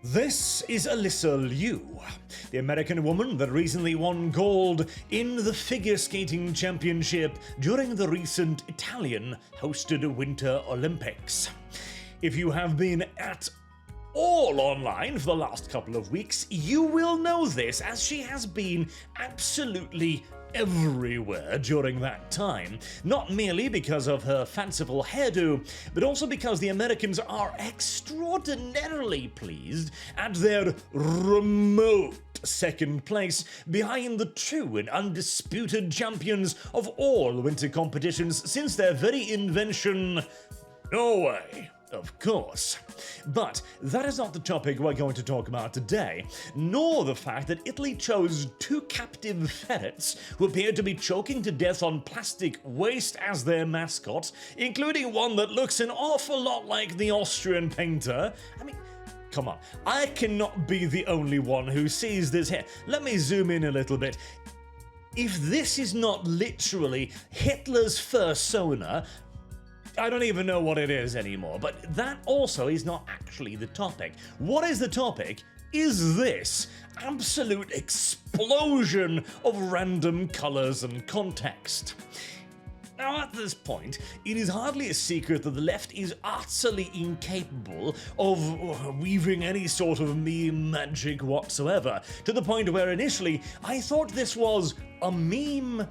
This is Alysa Liu, the American woman that recently won gold in the figure skating championship during the recent Italian-hosted Winter Olympics. If you have been at all online for the last couple of weeks, you will know this, as she has been absolutely everywhere during that time, not merely because of her fanciful hairdo, but also because the Americans are extraordinarily pleased at their remote second place behind the true and undisputed champions of all winter competitions since their very invention, Norway. Of course. But that is not the topic we're going to talk about today, nor the fact that Italy chose two captive ferrets who appeared to be choking to death on plastic waste as their mascots, including one that looks an awful lot like the Austrian painter. I mean, come on, I cannot be the only one who sees this here. Let me zoom in a little bit. If this is not literally Hitler's fursona, I don't even know what it is anymore, but that also is not actually the topic. What is the topic is this absolute explosion of random colours and context. Now, at this point, it is hardly a secret that the left is utterly incapable of weaving any sort of meme magic whatsoever, to the point where initially I thought this was a meme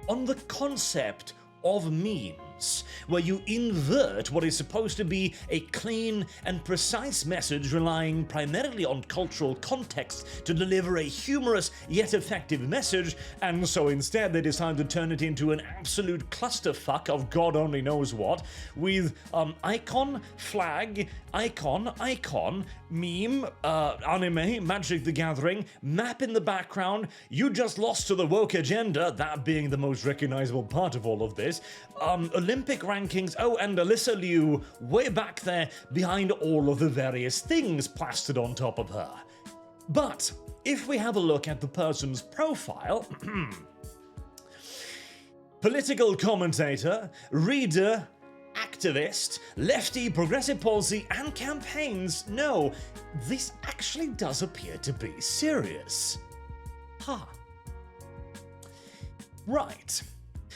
on the concept of memes, where you invert what is supposed to be a clean and precise message relying primarily on cultural context to deliver a humorous yet effective message, and so instead they decide to turn it into an absolute clusterfuck of God only knows what, with icon, flag, icon, meme, anime, Magic the Gathering, map in the background, you just lost to the woke agenda, that being the most recognizable part of all of this, Olympic rankings, oh, and Alysa Liu way back there behind all of the various things plastered on top of her. But if we have a look at the person's profile, political commentator, reader, activist, lefty, progressive policy, and campaigns, no, this actually does appear to be serious. Huh. Right.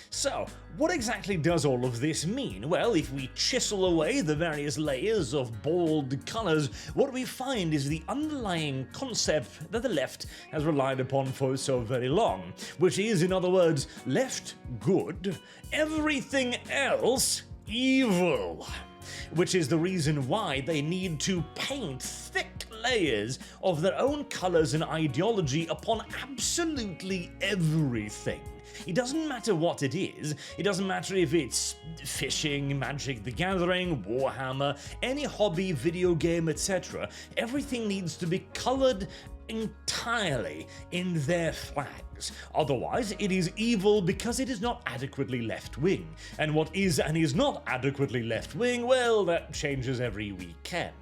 So, what exactly does all of this mean? Well, if we chisel away the various layers of bold colours, what we find is the underlying concept that the left has relied upon for so very long, which is, in other words, left good, everything else evil. Which is the reason why they need to paint thick layers of their own colours and ideology upon absolutely everything. It doesn't matter what it is, it doesn't matter if it's fishing, Magic the Gathering, Warhammer, any hobby, video game, etc. Everything needs to be coloured entirely in their flags. Otherwise, it is evil because it is not adequately left-wing. And what is and is not adequately left-wing, well, that changes every weekend.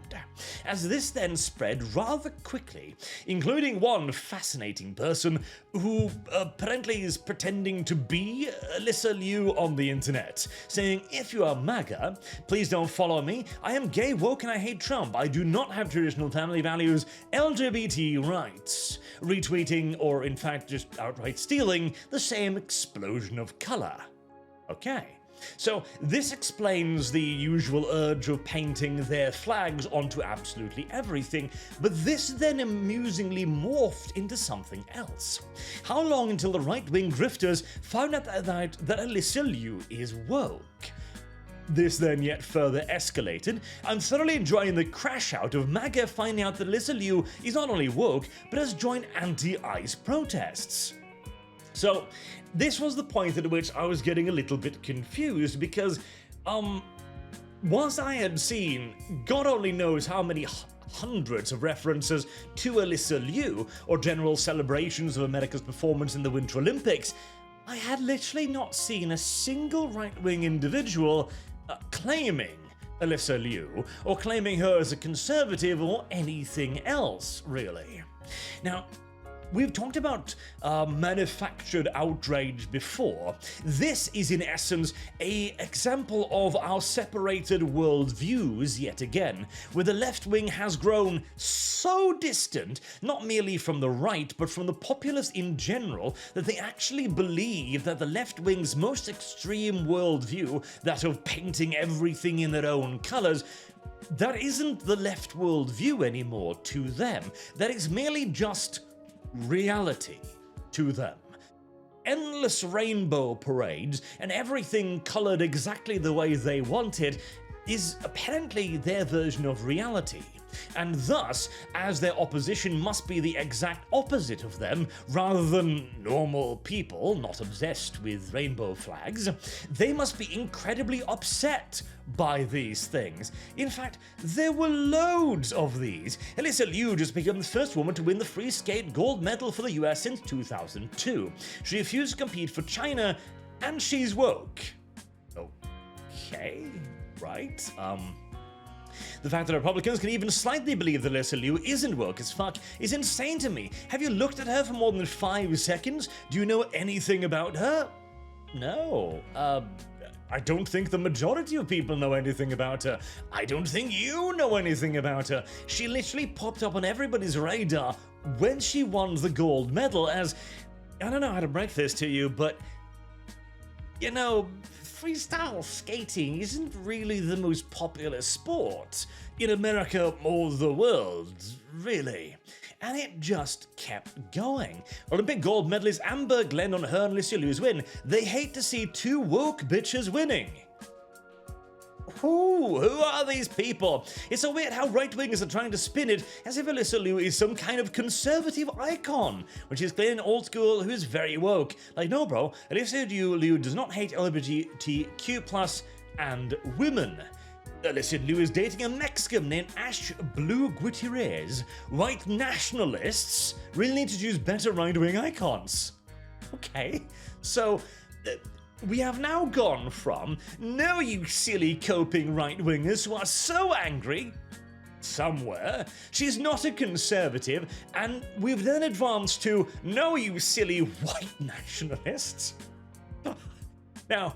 As this then spread rather quickly, including one fascinating person who apparently is pretending to be Alysa Liu on the internet, saying, if you are MAGA, please don't follow me, I am gay, woke, and I hate Trump, I do not have traditional family values, LGBT rights, retweeting or in fact just outright stealing the same explosion of colour. Okay. So this explains the usual urge of painting their flags onto absolutely everything, but this then amusingly morphed into something else. How long until the right-wing grifters found out that Alysa Liu is woke? This then yet further escalated. I'm thoroughly enjoying the crash out of MAGA finding out that Alysa Liu is not only woke, but has joined anti-ICE protests. So, this was the point at which I was getting a little bit confused because, whilst I had seen God only knows how many hundreds of references to Alysa Liu or general celebrations of America's performance in the Winter Olympics, I had literally not seen a single right-wing individual claiming Alysa Liu or claiming her as a conservative or anything else, really. Now, we've talked about manufactured outrage before. This is in essence an example of our separated worldviews yet again, where the left wing has grown so so distant, not merely from the right, but from the populace in general, that they actually believe that the left wing's most extreme worldview, that of painting everything in their own colours, that isn't the left worldview anymore to them. That is merely just reality to them. Endless rainbow parades and everything coloured exactly the way they want it is apparently their version of reality. And thus, as their opposition must be the exact opposite of them, rather than normal people not obsessed with rainbow flags, they must be incredibly upset by these things. In fact, there were loads of these. Alysa Liu just became the first woman to win the free skate gold medal for the US since 2002. She refused to compete for China, and she's woke. Okay, right, The fact that Republicans can even slightly believe that Alysa Liu isn't woke as fuck is insane to me. Have you looked at her for more than 5 seconds? Do you know anything about her? No. I don't think the majority of people know anything about her. I don't think you know anything about her. She literally popped up on everybody's radar when she won the gold medal as... I don't know how to break this to you, but... You know, freestyle skating isn't really the most popular sport in America or the world, really. And it just kept going. Olympic gold medalist Amber Glenn on her and Alysa Liu's win. They hate to see two woke bitches winning. Who are these people? It's so weird how right-wingers are trying to spin it as if Alysa Liu is some kind of conservative icon, which is clearly an old school who is very woke. Like, no bro, Alysa Liu does not hate LGBTQ+ and women. Alysa Liu is dating a Mexican named Ash Blue Gutierrez. White nationalists really need to choose better right-wing icons. Okay, so... we have now gone from, no you silly coping right-wingers who are so angry, somewhere, she's not a conservative, and we've then advanced to, no you silly white nationalists. Now,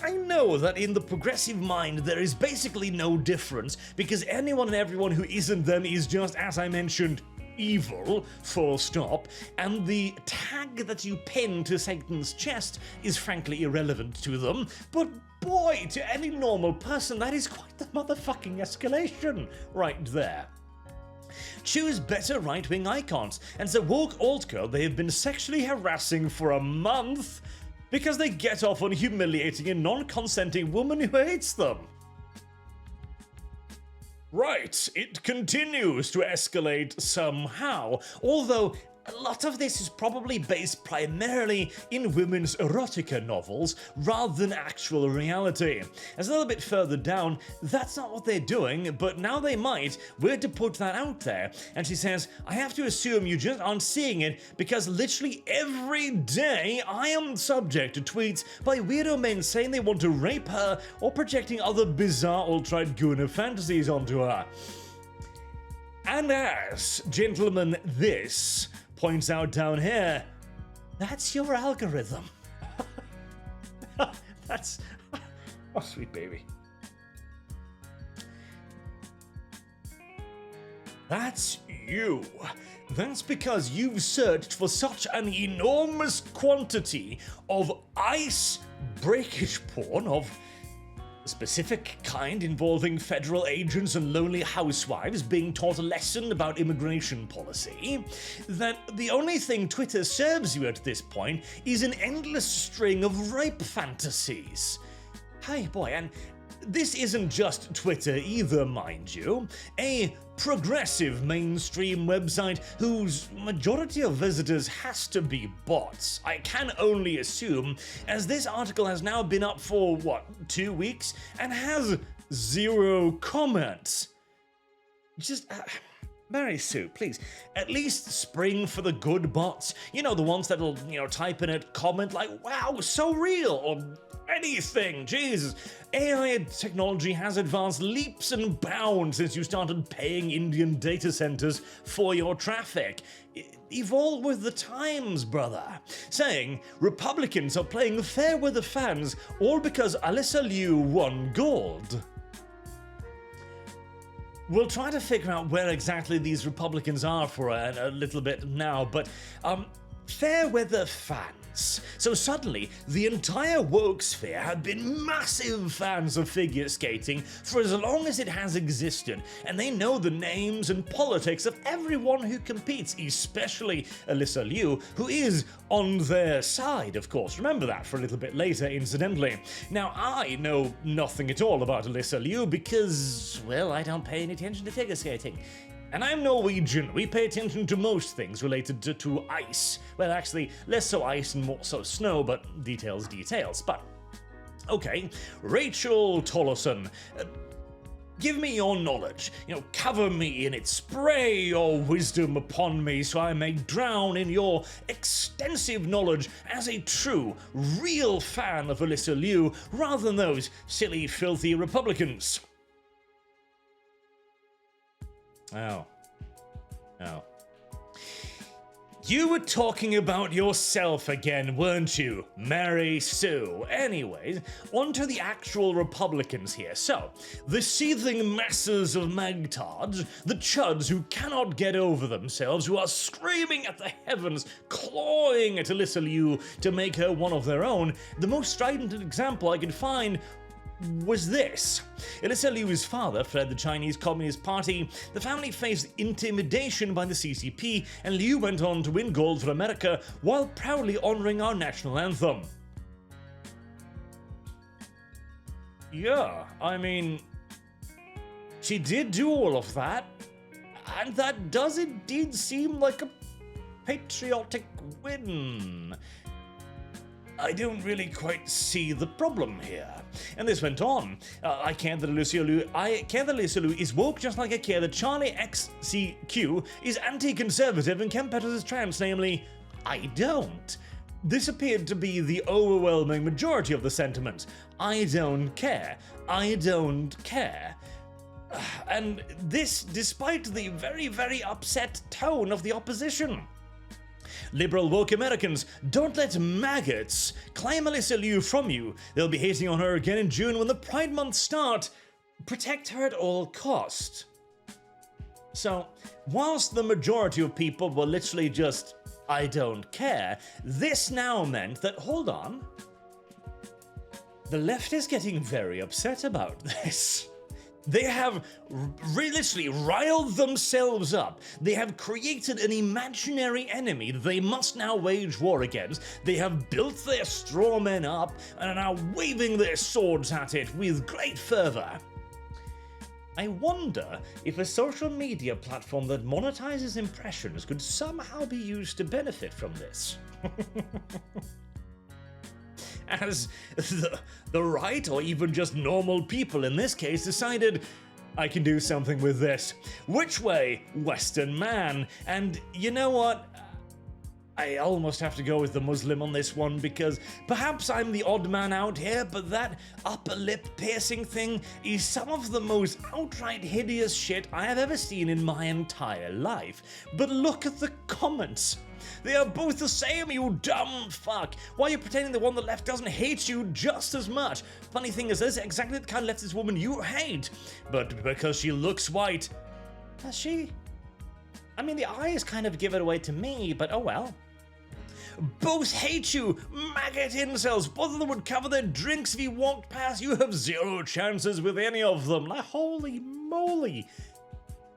I know that in the progressive mind there is basically no difference, because anyone and everyone who isn't them is just, as I mentioned, evil, full stop, and the tag that you pin to Satan's chest is frankly irrelevant to them, but boy, to any normal person, that is quite the motherfucking escalation right there. Choose better right-wing icons, and the woke alt girl they have been sexually harassing for a month because they get off on humiliating a non-consenting woman who hates them. Right, it continues to escalate somehow, although a lot of this is probably based primarily in women's erotica novels rather than actual reality. As a little bit further down, that's not what they're doing, but now they might. We're to put that out there. And she says, I have to assume you just aren't seeing it because literally every day I am subject to tweets by weirdo men saying they want to rape her or projecting other bizarre alt-right gooner fantasies onto her. And as, gentlemen, this points out down here, that's your algorithm. That's... oh, sweet baby. That's you. That's because you've searched for such an enormous quantity of ice breakage porn of a specific kind involving federal agents and lonely housewives being taught a lesson about immigration policy, that the only thing Twitter serves you at this point is an endless string of rape fantasies. Hey boy, and this isn't just Twitter either, mind you. A progressive mainstream website whose majority of visitors has to be bots, I can only assume, as this article has now been up for, 2 weeks, and has 0 comments. Just... Mary Sue, please, at least spring for the good bots. You know, the ones that'll, type in a comment like, wow, so real, or anything, Jesus. AI technology has advanced leaps and bounds since you started paying Indian data centers for your traffic. Evolve with the times, brother. Saying Republicans are playing fair with the fans all because Alysa Liu won gold. we'll try to figure out where exactly these Republicans are for a little bit now, but fair weather fans. So suddenly, the entire woke sphere had been massive fans of figure skating for as long as it has existed, and they know the names and politics of everyone who competes, especially Alysa Liu, who is on their side, of course. Remember that for a little bit later, incidentally. Now, I know nothing at all about Alysa Liu because, well, I don't pay any attention to figure skating. And I'm Norwegian. We pay attention to most things related to ice. Well, actually, less so ice and more so snow, but details. But, okay, Rachel Tolleson, give me your knowledge. Cover me in it. Spray your wisdom upon me so I may drown in your extensive knowledge as a true, real fan of Alysa Liu, rather than those silly, filthy Republicans. Oh. You were talking about yourself again, weren't you, Mary Sue? Anyways, on to the actual Republicans here. So, the seething masses of magtards, the chuds who cannot get over themselves, who are screaming at the heavens, clawing at Alysa Liu to make her one of their own. The most strident example I could find was this. Alysa Liu's father fled the Chinese Communist Party, the family faced intimidation by the CCP, and Liu went on to win gold for America while proudly honoring our national anthem. Yeah, I mean, she did do all of that, and that does indeed seem like a patriotic win. I don't really quite see the problem here. And this went on. I care that Alysa Liu is woke just like I care that Charlie XCQ is anti-conservative and Ken Peters is trans, namely, I don't. This appeared to be the overwhelming majority of the sentiment. I don't care. I don't care. And this despite the very, very upset tone of the opposition. Liberal woke Americans, don't let maggots claim Alysa Liu from you. They'll be hating on her again in June when the Pride Month start. Protect her at all cost. So, whilst the majority of people were literally just, I don't care, this now meant that, hold on, the left is getting very upset about this. They have literally riled themselves up. They have created an imaginary enemy that they must now wage war against. They have built their straw men up and are now waving their swords at it with great fervor. I wonder if a social media platform that monetizes impressions could somehow be used to benefit from this. As the right, or even just normal people in this case, decided, I can do something with this. Which way, Western man? And you know what? I almost have to go with the Muslim on this one because perhaps I'm the odd man out here, but that upper lip piercing thing is some of the most outright hideous shit I have ever seen in my entire life. But look at the comments. They are both the same, you dumb fuck. Why are you pretending the one on the left doesn't hate you just as much? Funny thing is, this is exactly the kind of leftist woman you hate. But because she looks white. Does she? I mean, the eyes kind of give it away to me, but oh well. Both hate you, maggot incels. Both of them would cover their drinks if you walked past. You have zero chances with any of them. Like, holy moly.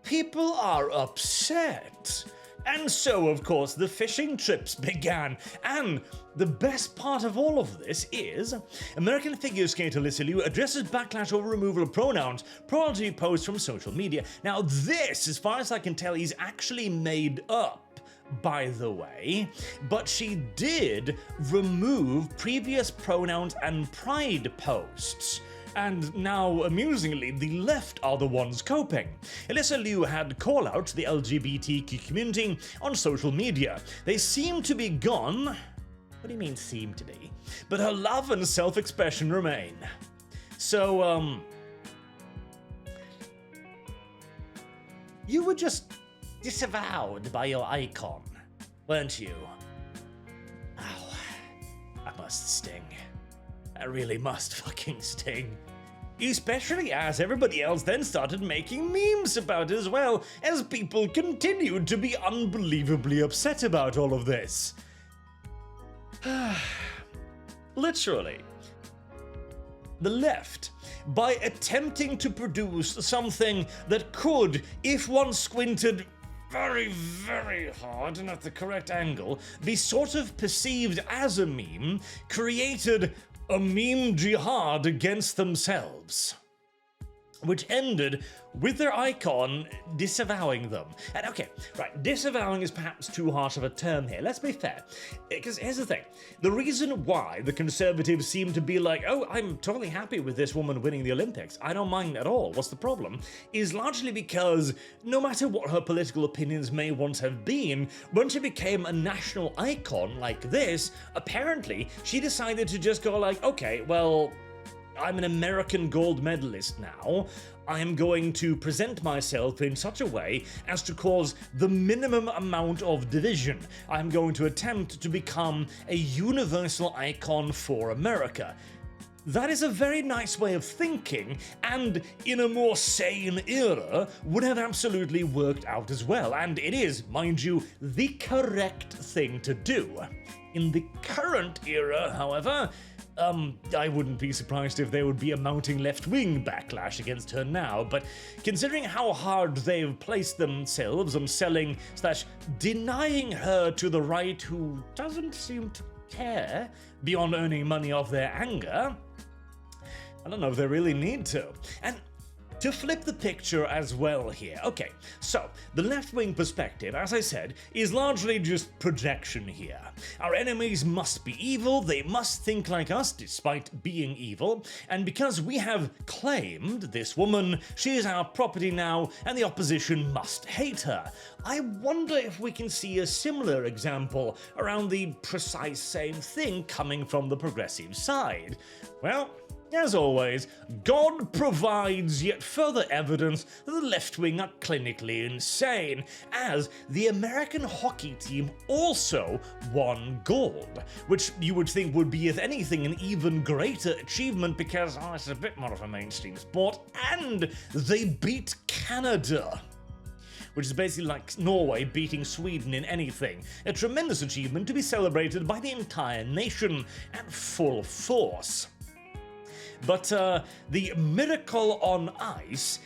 People are upset. And so, of course, the fishing trips began. And the best part of all of this is American figure skater Alysa Liu addresses backlash over removal of pronouns, priority posts from social media. Now this, as far as I can tell, is actually made up, by the way, but she did remove previous pronouns and pride posts. And now, amusingly, the left are the ones coping. Alysa Liu had call-outs to the LGBTQ community on social media. They seem to be gone. What do you mean, seem to be? But her love and self-expression remain. So, you were just disavowed by your icon, weren't you? Ow. That must sting. That really must fucking sting. especially as everybody else then started making memes about it as well, as people continued to be unbelievably upset about all of this. Literally. The left, by attempting to produce something that could, if one squinted very, very hard and at the correct angle, be sort of perceived as a meme, created a meme jihad against themselves, which ended with their icon disavowing them. And okay, right, disavowing is perhaps too harsh of a term here, let's be fair. Because here's the thing, the reason why the Conservatives seem to be like, oh, I'm totally happy with this woman winning the Olympics, I don't mind at all, what's the problem, is largely because no matter what her political opinions may once have been, when she became a national icon like this, apparently she decided to just go like, okay, well, I'm an American gold medalist now. I am going to present myself in such a way as to cause the minimum amount of division. I'm going to attempt to become a universal icon for America. That is a very nice way of thinking, and in a more sane era, would have absolutely worked out as well, and it is, mind you, the correct thing to do. In the current era, however, I wouldn't be surprised if there would be a mounting left-wing backlash against her now, but considering how hard they've placed themselves on selling / denying her to the right who doesn't seem to care beyond earning money off their anger, I don't know if they really need to. And to flip the picture as well here, okay, so the left-wing perspective, as I said, is largely just projection here. Our enemies must be evil, they must think like us despite being evil, and because we have claimed this woman, she is our property now, and the opposition must hate her. I wonder if we can see a similar example around the precise same thing coming from the progressive side. Well, as always, God provides yet further evidence that the left-wing are clinically insane, as the American hockey team also won gold, which you would think would be, if anything, an even greater achievement because it's a bit more of a mainstream sport, and they beat Canada, which is basically like Norway beating Sweden in anything. A tremendous achievement to be celebrated by the entire nation at full force. But the Miracle on Ice,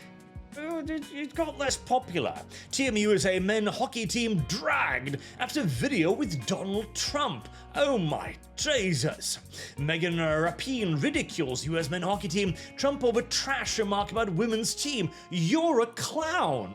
it got less popular. Team USA men hockey team dragged after video with Donald Trump. Oh my Jesus. Megan Rapine ridicules US men hockey team. Trump over trash remark about women's team. You're a clown.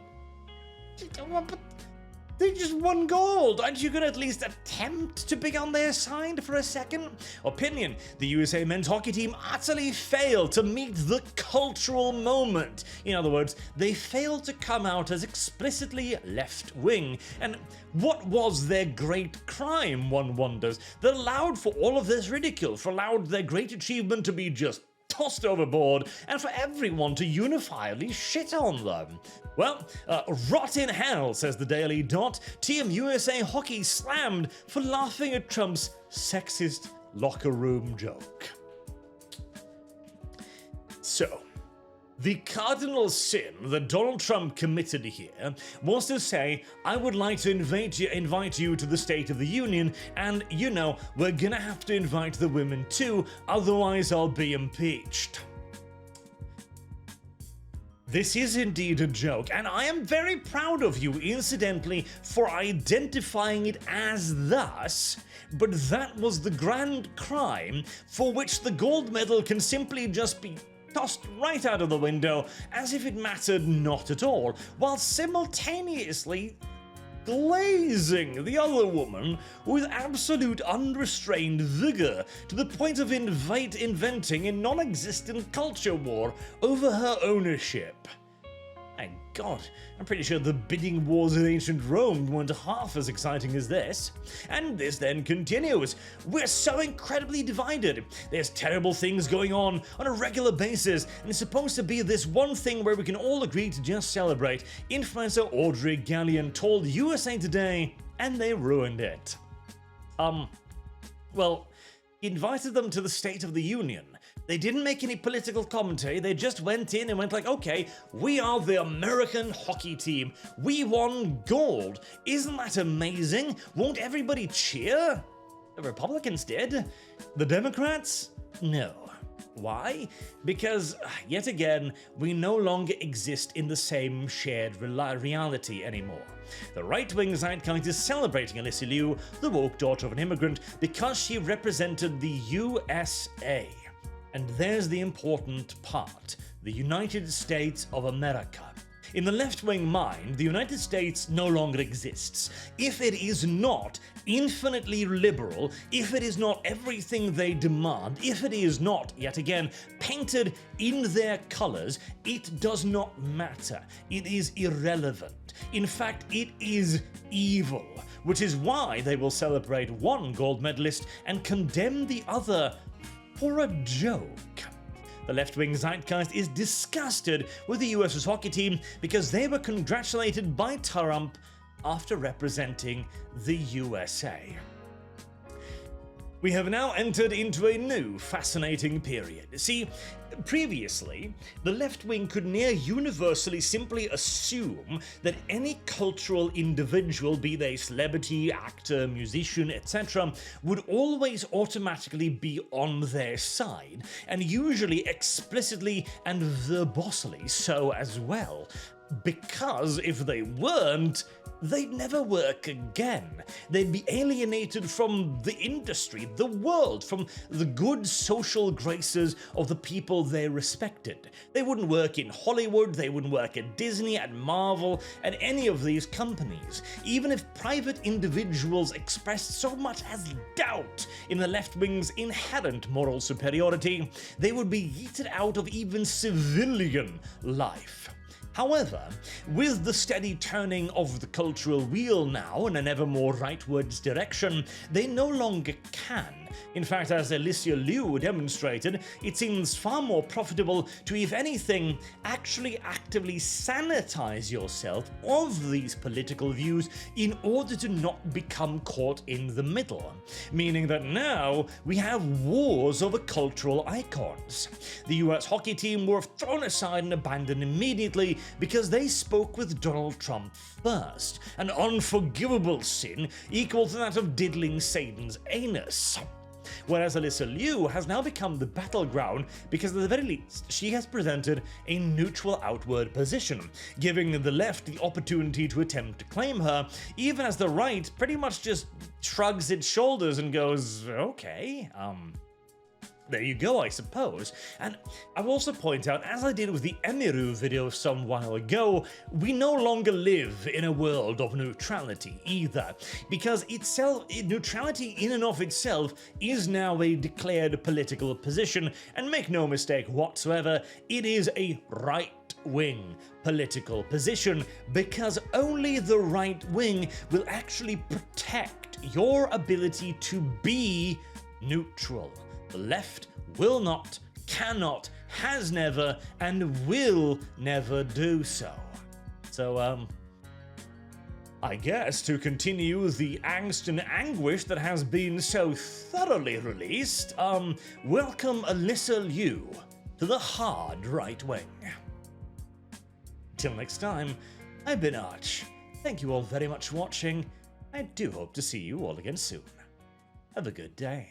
They just won gold. Aren't you gonna at least attempt to be on their side for a second? Opinion: the USA men's hockey team utterly failed to meet the cultural moment. In other words, they failed to come out as explicitly left-wing. And what was their great crime, one wonders, that allowed for all of this ridicule, for allowed their great achievement to be just tossed overboard, and for everyone to unifiedly shit on them? Well, rot in hell, says the Daily Dot. Team USA hockey slammed for laughing at Trump's sexist locker room joke. So, the cardinal sin that Donald Trump committed here was to say, I would like to invite you to the State of the Union, and, you know, we're gonna have to invite the women too, otherwise I'll be impeached. This is indeed a joke, and I am very proud of you, incidentally, for identifying it as thus, but that was the grand crime for which the gold medal can simply just be tossed right out of the window as if it mattered not at all, while simultaneously glazing the other woman with absolute unrestrained vigor to the point of inventing a non-existent culture war over her ownership. My God, I'm pretty sure the bidding wars in ancient Rome weren't half as exciting as this. And this then continues. We're so incredibly divided. There's terrible things going on a regular basis, and it's supposed to be this one thing where we can all agree to just celebrate. Influencer Audrey Gallion told USA Today, and they ruined it. Well, he invited them to the State of the Union, They didn't make any political commentary, they just went in and went like, okay, we are the American hockey team. We won gold. Isn't that amazing? Won't everybody cheer? The Republicans did. The Democrats? No. Why? Because, yet again, we no longer exist in the same shared reality anymore. The right-wing zeitgeist is celebrating Alysa Liu, the woke daughter of an immigrant, because she represented the USA. And there's the important part, the United States of America. In the left-wing mind, the United States no longer exists. If it is not infinitely liberal, if it is not everything they demand, if it is not, yet again, painted in their colors, it does not matter. It is irrelevant. In fact, it is evil, which is why they will celebrate one gold medalist and condemn the other for a joke. The left-wing zeitgeist is disgusted with the US's hockey team because they were congratulated by Trump after representing the USA. We have now entered into a new fascinating period. See, previously, the left wing could near universally simply assume that any cultural individual, be they celebrity, actor, musician, etc., would always automatically be on their side, and usually explicitly and verbosely so as well. Because if they weren't, they'd never work again. They'd be alienated from the industry, the world, from the good social graces of the people they respected. They wouldn't work in Hollywood, they wouldn't work at Disney, at Marvel, at any of these companies. Even if private individuals expressed so much as doubt in the left wing's inherent moral superiority, they would be yeeted out of even civilian life. However, with the steady turning of the cultural wheel now in an ever more rightwards direction, they no longer can. In fact, as Alysa Liu demonstrated, it seems far more profitable to, if anything, actually actively sanitize yourself of these political views in order to not become caught in the middle. Meaning that now we have wars over cultural icons. The US hockey team were thrown aside and abandoned immediately because they spoke with Donald Trump first, an unforgivable sin equal to that of diddling Satan's anus. Whereas Alysa Liu has now become the battleground because at the very least she has presented a neutral outward position, giving the left the opportunity to attempt to claim her, even as the right pretty much just shrugs its shoulders and goes, okay, there you go, I suppose. And I will also point out, as I did with the Emiru video some while ago, we no longer live in a world of neutrality either, because neutrality in and of itself is now a declared political position, and make no mistake whatsoever, it is a right-wing political position, because only the right wing will actually protect your ability to be neutral. The left will not, cannot, has never, and will never do so. So, I guess to continue the angst and anguish that has been so thoroughly released, welcome Alysa Liu to the hard right wing. Till next time, I've been Arch. Thank you all very much for watching. I do hope to see you all again soon. Have a good day.